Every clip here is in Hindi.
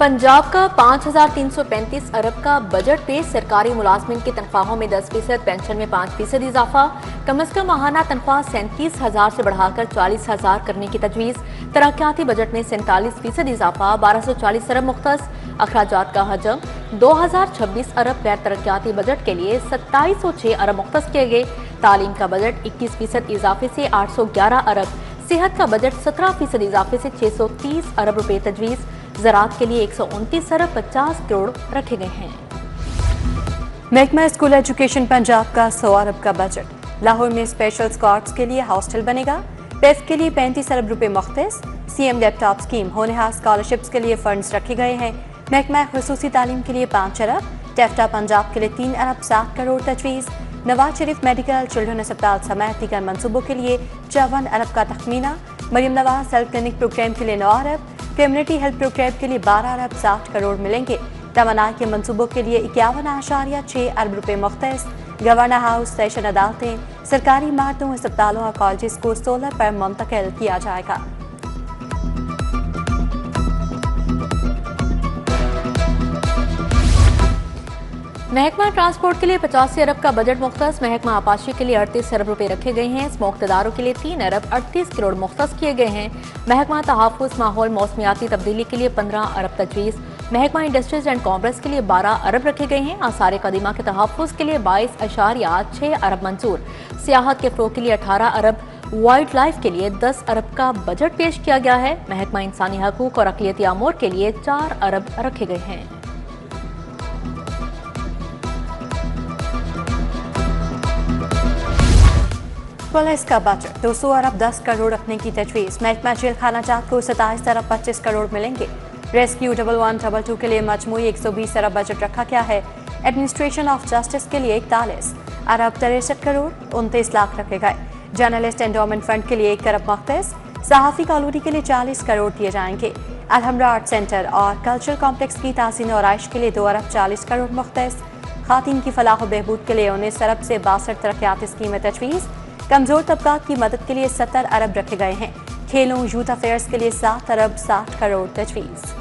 पंजाब का 5,335 अरब का बजट पेश। सरकारी मुलाजमिन की तनख्वाहों में 10%, पेंशन में 5% इजाफा। कम अज कम माहाना तनख्वाह 37,000 से बढ़ाकर 40,000 करने की तजवीज़। तरक्याती बजट में 47% इजाफा, 1240 अरब मुख्तस। अखराजात का हजम 2026 अरब। गैर तरक्याती बजट के लिए 2706 अरब मुख्तस किए गए। तालीम का बजट 21% इजाफे से 811 अरब। सेहत का बजट 17% इजाफे से 630 अरब रुपए तजवीज़। ज़राअत के लिए 129 अरब 50 करोड़ रखे गए हैं। महकमा स्कूल एजुकेशन पंजाब का 100 अरब का बजट। लाहौर में स्पेशल स्कॉट्स के लिए हॉस्टल बनेगा। पेफ के लिए 35 अरब रुपए मुख्तस। सीएम लैपटॉप स्कीम, होनहार स्कॉलरशिप्स के लिए फंड्स रखे गए हैं। महकमा खुसूसी तालीम के लिए 5 अरब। टेफ्टा पंजाब के लिए 3 अरब 7 करोड़ तजवीज़। नवाज शरीफ मेडिकल चिल्ड्रन अस्पताल समेत दीगर मनसूबों के लिए 54 अरब का तखमीना। Maryam Nawaz health clinic programme के लिए 9 अरब। कम्युनिटी हेल्थ प्रोग्राम के लिए 12 अरब 60 करोड़ मिलेंगे। तवानाई के मनसूबों के लिए 51.6 अरब रुपए मुख्तस। गवर्नर हाउस, सेशन अदालतें, सरकारी इमारतों, अस्पतालों और कॉलेज को सोलर पर मुंतकिल किया जाएगा। महकमा ट्रांसपोर्ट के लिए 85 अरब का बजट मुख्तस। महकमा आपाशी के लिए 38 अरब रुपए रखे गए हैं। स्मोकदारों के लिए 3 अरब 38 करोड़ मुख्तस किए गए हैं। महकमा तहफ़्फ़ुज़ माहौल मौसमियाती तब्दीली के लिए 15 अरब तजवीज़। महकमा इंडस्ट्रीज एंड कॉमर्स के लिए 12 अरब रखे गए हैं। आसार कदीमा के तहफ़्फ़ुज़ के लिए 22.6 अरब मंजूर। सियाहत के फ़रोग़ के लिए 18 अरब। वाइल्ड लाइफ के लिए 10 अरब का बजट पेश किया गया है। महकमा इंसानी हकूक़ और अक़लियती अमूर के लिए 4 अरब रखे गए हैं। पुलिस का बजट 200 अरब 10 करोड़ रखने की तजवीज़। महकमा जेल खाना जात को 27 अरब 25 करोड़ मिलेंगे। रेस्क्यू 1122 के लिए मजमूई 120 अरब बजट रखा गया है। एडमिनिस्ट्रेशन ऑफ जस्टिस के लिए 41 अरब 63 करोड़ 29 लाख रखे गए। जर्नलिस्ट एंडोमेंट फंड के लिए 1 अरब मुख्तस। सहाफ़ी कॉलोनी के लिए 40 करोड़ दिए जाएंगे। अलहमरा आर्ट सेंटर और कल्चरल कॉम्प्लेक्स की ताज़ीन और आइश के लिए 2 अरब 40 करोड़ मुख्तस। खातीन की फलाह व बहबूद के लिए 19 अरब से 62 तरक्याती स्कीमें तजवीज़। कमजोर तबकात की मदद के लिए 70 अरब रखे गए हैं। खेलों यूथ अफेयर्स के लिए 7 अरब 60 करोड़ तजवीज़।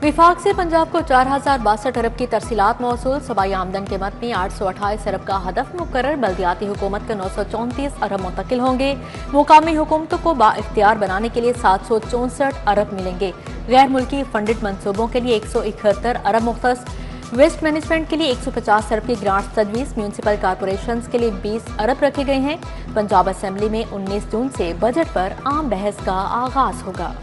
विफाक से पंजाब को 4062 अरब की तरसीलात मौसूल। सूबाई आमदन के मद में 828 अरब का हदफ मुकर्रर। बल्दियाती हुकूमत के 934 अरब मुंतकिल होंगे। मुकामी हुकूमतों को बाइख्तियार बनाने के लिए 764 अरब मिलेंगे। गैर मुल्की फंडेड मनसूबों के लिए 171 अरब मुख्तस। वेस्ट मैनेजमेंट के लिए 150 अरब की ग्रांट्स तजवीज़। म्यूनसिपल कॉरपोरेशन के लिए 20 अरब रखे गए हैं। पंजाब असम्बली में 19 जून से बजट पर आम बहस का आगाज होगा।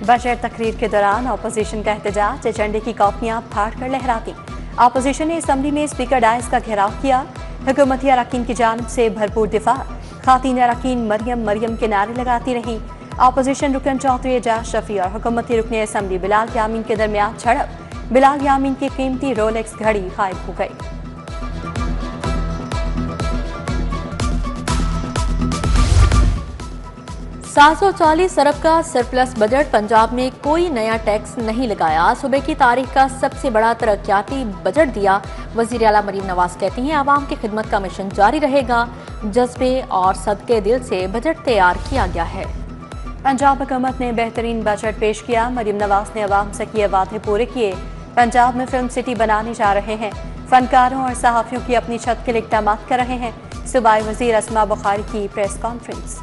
बजट तकरीर के दौरान अपोजिशन का एहतजाज, एजेंडे की कॉपियां फाड़ कर लहराती। अपोजिशन ने असम्बली में स्पीकर डायस का घेराव किया। हुकूमती अरकान की जानिब से भरपूर दिफा। खातीन अरकान मरियम मरियम के नारे लगाती रहीं। अपोजिशन रुकन चौधरी एजाज शफी और हुकूमती रुकन असम्बली बिलाल यामीन के दरमियान झड़प। बिलाल यामीन की कीमती रोलेक्स घड़ी गायब हो गई। 740 अरब का सरप्लस बजट। पंजाब में कोई नया टैक्स नहीं लगाया। सूबे की तारीख का सबसे बड़ा तरक्याती बजट दिया। वज़ीर आला मरीम नवाज कहती हैं आवाम की खिदमत का मिशन जारी रहेगा। जज्बे और सदके दिल से बजट तैयार किया गया है। पंजाब हुकूमत ने बेहतरीन बजट पेश किया। मरीम नवाज ने अवाम से किए वादे पूरे किए। पंजाब में फिल्म सिटी बनाने जा रहे हैं। फनकारों और सहाफ़ियों की अपनी छत के लिए इक़दाम कर रहे हैं। सूबाई वज़ीर अस्मा बुखारी की प्रेस कॉन्फ्रेंस।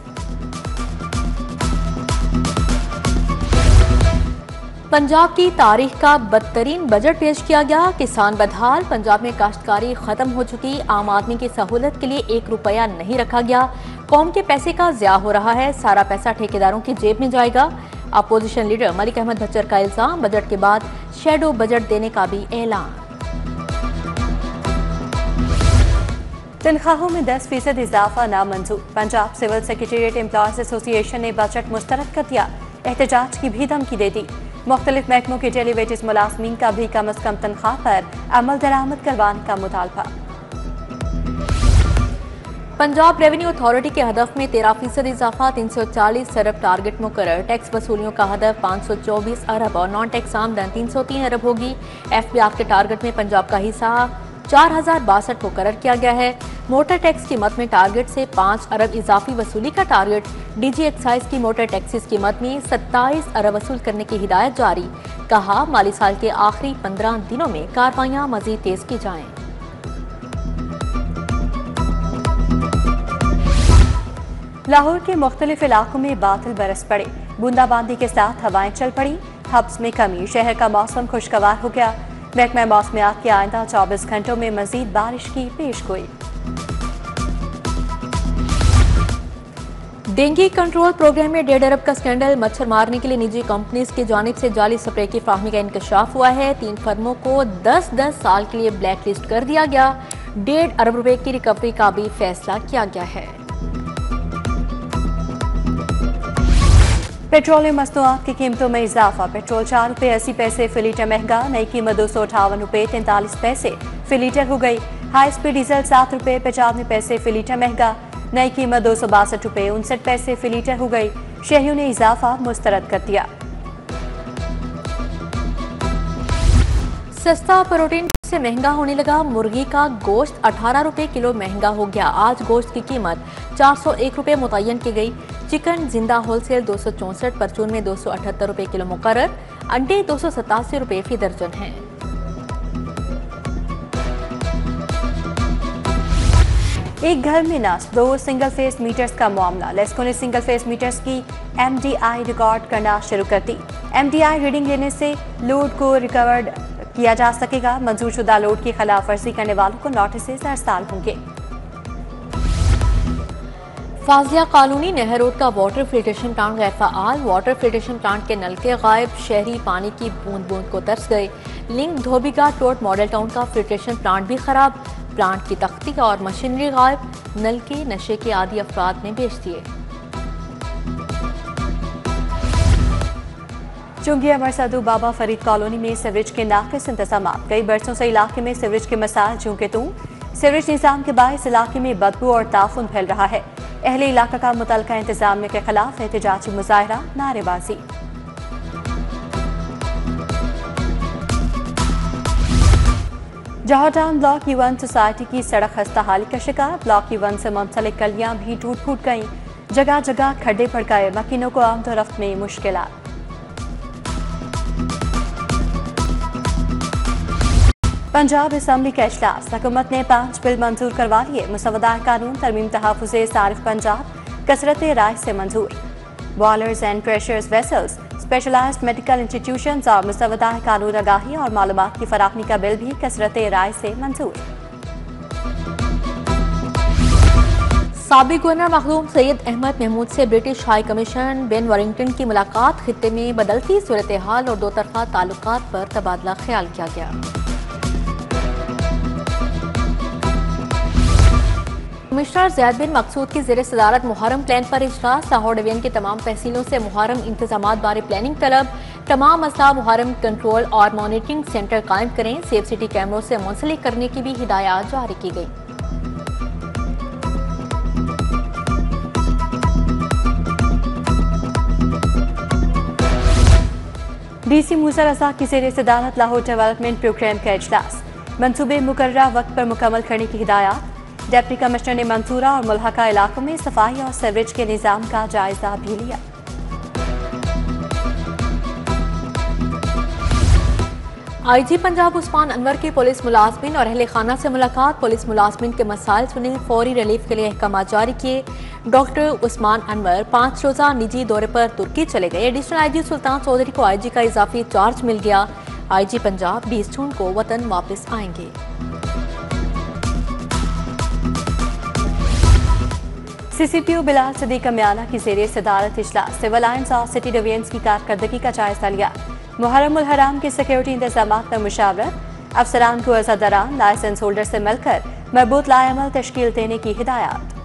पंजाब की तारीख का बदतरीन बजट पेश किया गया। किसान बदहाल। पंजाब में काश्तकारी खत्म हो चुकी। आम आदमी की सहूलत के लिए 1 रुपया नहीं रखा गया। कौम के पैसे का ज़िया हो रहा है। सारा पैसा ठेकेदारों की जेब में जाएगा। अपोजिशन लीडर मलिक अहमद भच्चर का इल्जाम। बजट के बाद शैडो बजट देने का भी ऐलान। तनख्वाहों में 10% इजाफा नामंजूर। Punjab civil secretariat employees association ने बजट मुस्तरद कर दिया। एहतजाज की भी धमकी दे दी। मुख्तलिफ महकमों के डेलीवेटेड मुलाजमीन का भी कम अज कम तनख्वाह पर अमल दरामद करवाने का मुतालबा। पंजाब रेवेन्यू अथॉरिटी के हदफ में 13% इजाफा। 340 अरब टारगेट मुकर्रर। टैक्स वसूलियों का हदफ 524 अरब और नॉन टैक्स आमदन 303 अरब होगी। FBR के टारगेट में पंजाब का हिस्सा 4062 मुकर्रर किया गया है। मोटर टैक्स कीमत में टारगेट से 5 अरब इजाफी वसूली का टारगेट। डीजी एक्साइज की मोटर टैक्सीज कीमत में 27 अरब वसूल करने की हिदायत जारी। कहा माली साल के आखिरी 15 दिनों में कार्रवाइयां मजीद तेज की जाएं। लाहौर के मुख्तलिफ इलाकों में बादल बरस पड़े, बूंदाबांदी के साथ हवाएं चल पड़ी। हब्स में कमी, शहर का मौसम खुशगवार हो गया। महकमा मौसमियात की आइंदा 24 घंटों में मजीद बारिश की पेशगोई। डेंगू कंट्रोल प्रोग्राम में 1.5 अरब का स्कैंडल। मच्छर मारने के लिए निजी कंपनीज की जानिब से जाली स्प्रे की फाहमी का इंकशाफ हुआ है। 3 फर्मों को 10-10 साल के लिए ब्लैक लिस्ट कर दिया गया। 1.5 अरब रुपए की रिकवरी का भी फैसला किया गया है। पेट्रोलियम मसनूआत की कीमतों में इजाफा। पेट्रोल 4 रुपये 80 पैसे फी लीटर महंगा, नई कीमत 258 रुपये 43 पैसे फी लीटर हो गई। हाई स्पीड डीजल 7 रुपये 95 पैसे फी लीटर महंगा, नई कीमत 262 रुपये 59 पैसे फी लीटर हो गई। शहरियों ने इजाफा मुस्तरद कर दिया। सस्ता प्रोटीन से महंगा होने लगा। मुर्गी का गोश्त 18 रुपये किलो महंगा हो गया। आज गोश्त की कीमत 401 रुपये मुतय्यन की गई। चिकन जिंदा होलसेल 264, परचून में 278 रुपये किलो मुकर्रर। अंडे 287 रुपये फी दर्जन हैं। एक घर में नस्ब 2 सिंगल फेस मीटर्स का मामला। लेस्को ने सिंगल फेस मीटर्स की MDI रिकॉर्ड करना शुरू कर दी। MDI रीडिंग लेने से लोड को रिकवर्ड किया जा सकेगा। मंजूर शुदा लोड की खिलाफ वर्जी करने वालों को नोटिस अरसाल होंगे। फाजिया कॉलोनी नहर रोड का वाटर फिल्ट्रेशन प्लांट गैर फ़ाल। वाटर फिल्ट्रेशन प्लांट के नलके गायब। शहरी पानी की बूंद बूंद को तरस गए। लिंक धोबीघा टोट मॉडल टाउन का फिल्ट्रेशन प्लांट भी खराब। प्लांट की तख्ती और मशीनरी गायब। नलके नशे के आदी अफराद ने बेच दिए। चुंगी अमर सदू बाबा फरीद कॉलोनी में सीवरेज के नाकिस इंतजाम। कई बरसों से इलाके में सीवरेज के मसाइल जूं के तूं। सीवरेज निजाम के बायस इलाके में बदबू और ताफुन फैल रहा है। अहले इलाका का मुतलका इंतजामिया के खिलाफ एहतजाजी मुजाहरा, नारेबाजी। जौहर ब्लॉक U1 सोसाइटी की सड़क खस्ता हाली का शिकार। ब्लॉक U1 से मुंसलिक गलियां भी टूट फूट गईं। जगह जगह खड्डे पड़ गए। मकीनों को आमदोरफ्त में मुश्किलात। पंजाब असम्बली का इजलास। हुकूमत ने 5 बिल मंजूर करवा लिए। मुसवदा कानून तरमीम तहफ़्फ़ुज़े सारिफ पंजाब कसरत राय से मंजूर। Boilers and pressures vessels, specialised medical institutions और मुसवदा कानून आगाही और मालूमात की फराहमी का बिल भी कसरत राय से मंजूर। साबिक गवर्नर मखदूम सैयद अहमद महमूद से British high commission Ben Warrington की मुलाकात। खित्ते में बदलती सूरत हाल और 2 तरफा ताल्लुकात पर तबादला ख्याल किया गया। कमिश्नर ज़ैद बिन मकसूद की ज़ेर सदारत मुहर्रम प्लान पर इजलास। लाहौर डिवीजन के तमाम तहसीलों से मुहर्रम इंतजामात बारे प्लानिंग तलब। तमाम मसला मुहर्रम कंट्रोल और मॉनिटरिंग सेंटर कायम करें। सेफ सिटी कैमरों से मुंसलिक करने की भी हिदायत जारी की गई। DC मूसा रज़ा की ज़ेर सदारत लाहौर डेवलपमेंट प्रोग्राम का इजलास। मंसूबे मुकर्ररा वक्त पर मुकम्मल करने की हिदायत। डिप्टी कमिश्नर ने मंसूरा और मुल्हका इलाकों में सफाई और सीवरेज के निज़ाम का जायजा भी लिया। IG पंजाब उस्मान अनवर की पुलिस मुलाजमिन और अहले खाना से मुलाकात। पुलिस मुलाजमिन के मसाइल सुने, फौरी रिलीफ के लिए अहकाम जारी किए। डॉक्टर उस्मान अनवर 5 रोज़ा निजी दौरे पर तुर्की चले गए। एडिशनल IG सुल्तान चौधरी को IG का इजाफी चार्ज मिल गया। IG पंजाब 20 जून को वतन वापस आएंगे। CCPO बिलाल सदीक मियाना की ज़ेर सदारत इजलास। सिविल लाइन्स और सिटी डिवीजन्स की कारकर्दगी का जायजा लिया। मुहर्रम उल हराम के सिक्योरिटी इंतजामात पर मुशावरत। अफसरान को अज़ादरान लाइसेंस होल्डर से मिलकर मरबूत लाएमल तश्कील देने की हिदायत।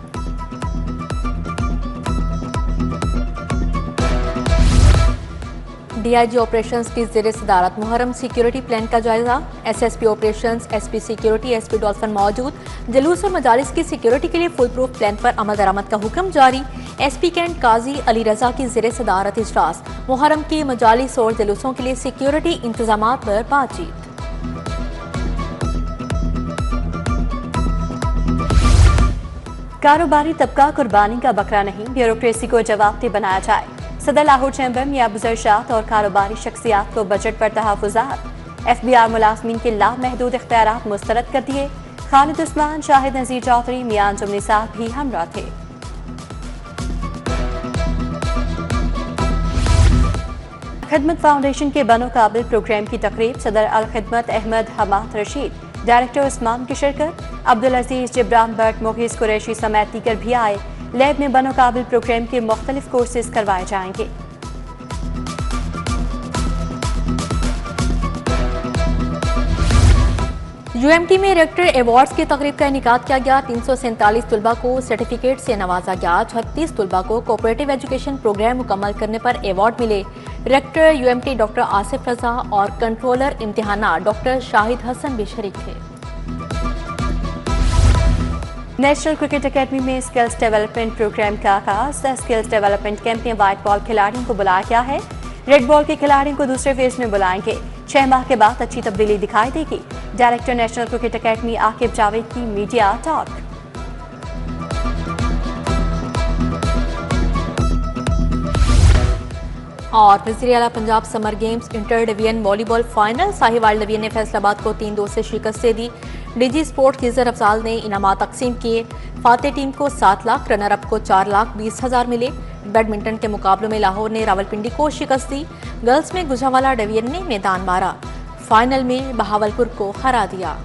DIG ऑपरेशंस की ज़ेर सदारत मुहर्रम सिक्योरिटी प्लान का जायजा। SSP operations, SP security, SP dolphin मौजूद। जलूस और मजालिस की सिक्योरिटी के लिए फुल प्रूफ प्लान पर अमल दरामद का हुक्म जारी। SP कैंट काजी अली रजा की ज़ेर सदारत इजलास। मुहर्रम की मजालिस और जलूसों के लिए सिक्योरिटी इंतजामात पर बातचीत। कारोबारी तबका कुर्बानी का बकरा नहीं, ब्यूरोक्रेसी को जवाबदेह बनाया जाए। सदर लाहौर चैम्बर में अबुजरशात और कारोबारी शख्सियात को बजट पर तहफुजात। FBR मुलाजमीन के लामहदूद इख्तियारात मुस्तरद कर दिए। खालिद उस्मान, शाहिद नजीर चौधरी, मियां अंजुम निसार भी हमरा थे। खिदमत फाउंडेशन के बनो काबिल प्रोग्राम की तकरीब, सदर अल खिदमत अहमद हमाद रशीद, डायरेक्टर उस्मान की शिरकत। अब्दुल अजीज, जिब्रान भट्ट, मुगीस कुरैशी समेत दीगर भी आए। लैब में बनो काबिल प्रोग्राम के मुख्तलिफ कोर्सेज करवाए जाएंगे। UMT में रेक्टर अवार्ड्स की तकरीब का इनेकाद किया गया। 347 तलबा को सर्टिफिकेट से नवाजा गया। 36 तलबा को कोऑपरेटिव एजुकेशन प्रोग्राम मुकम्मल करने पर अवार्ड मिले। रेक्टर UMT डॉक्टर आसिफ रजा और कंट्रोलर इम्तिहाना डॉक्टर शाहिद हसन भी शरीक थे। नेशनल क्रिकेट अकेडमी में स्किल्स डेवलपमेंट प्रोग्राम का आगाज। स्किल्स डेवलपमेंट कैंप में व्हाइट बॉल खिलाड़ियों को बुलाया गया है। रेड बॉल के खिलाड़ियों को दूसरे फेज में बुलाएंगे। 6 माह के बाद अच्छी तब्दीली दिखाई देगी। Director national cricket academy Aqib Javed की मीडिया टॉक। और वज़ीर आला Punjab summer games inter division volleyball final, Sahiwal division ने फैसलाबाद को 3-2 से शिकस्त दे दी। DG स्पोर्ट्स खिजर अफजाल ने इनामात तकसीम किए। फातेह टीम को 7 लाख, रनर अप को 4,20,000 मिले। बैडमिंटन के मुकाबलों में लाहौर ने रावलपिंडी को शिकस्त दी। गर्ल्स में गुजरांवाला डिवीजन ने मैदान मारा। फाइनल में बहावलपुर को हरा दिया।